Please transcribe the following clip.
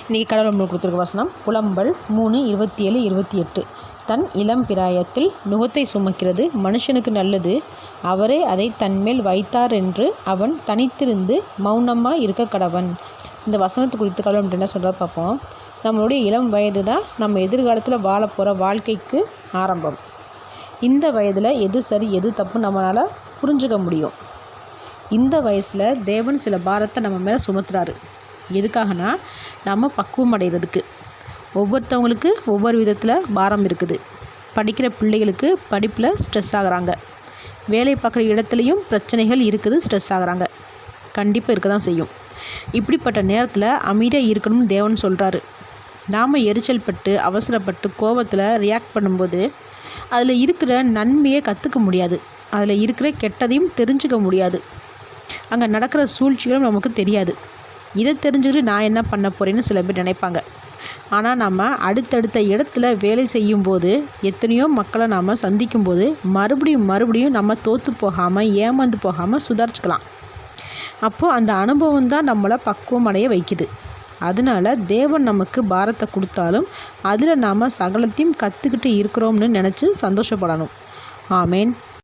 இன்றைக்கி கடவுள் நம்மளுக்கு கொடுத்துருக்க வசனம் புலம்பல் 3:27-28. தன் இளம் பிராயத்தில் நுகத்தை சுமக்கிறது மனுஷனுக்கு நல்லது, அவரே அதை தன்மேல் வைத்தார் என்று அவன் தனித்திருந்து மௌனமாக இருக்க கடவன். இந்த வசனத்தை குறித்து கடவுள் என்ன சொல்கிறத பார்ப்போம். நம்மளுடைய இளம் வயது தான் நம்ம எதிர்காலத்தில் வாழ போகிற வாழ்க்கைக்கு ஆரம்பம். இந்த வயதில் எது சரி எது தப்பு நம்மளால் புரிஞ்சுக்க முடியும். இந்த வயசில் தேவன் சில பாரத்தை நம்ம மேலே சுமத்துறாரு. எதுக்காகனா நம்ம பக்குவம் அடைகிறதுக்கு. ஒவ்வொருத்தவங்களுக்கு ஒவ்வொரு விதத்தில் பாரம் இருக்குது. படிக்கிற பிள்ளைகளுக்கு படிப்பில் ஸ்ட்ரெஸ் ஆகுறாங்க. வேலை பார்க்குற இடத்துலையும் பிரச்சனைகள் இருக்குது, ஸ்ட்ரெஸ் ஆகுறாங்க. கண்டிப்பாக இருக்க தான் செய்யும். இப்படிப்பட்ட நேரத்தில் அமைதியாக இருக்கணும்னு தேவன் சொல்கிறாரு. நாம் எரிச்சல் பட்டு அவசரப்பட்டு கோபத்தில் ரியாக்ட் பண்ணும்போது அதில் இருக்கிற நன்மையை கற்றுக்க முடியாது, அதில் இருக்கிற கெட்டதையும் தெரிஞ்சுக்க முடியாது, அங்கே நடக்கிற சூழ்ச்சிகளும் நமக்கு தெரியாது. இதை தெரிஞ்சுக்கிட்டு நான் என்ன பண்ண போகிறேன்னு சில பேர் நினைப்பாங்க. ஆனால் நம்ம அடுத்தடுத்த இடத்துல வேலை செய்யும்போது எத்தனையோ மக்களை நாம் சந்திக்கும்போது மறுபடியும் நம்ம தோற்று போகாமல் ஏமாந்து போகாமல் சுதாரிச்சுக்கலாம். அப்போது அந்த அனுபவம் தான் நம்மளை பக்குவம் அடைய வைக்குது. அதனால் தேவன் நமக்கு பாரத்தை கொடுத்தாலும் அதில் நாம் சகலத்தையும் கற்றுக்கிட்டு இருக்கிறோம்னு நினச்சி சந்தோஷப்படணும். ஆமேன்.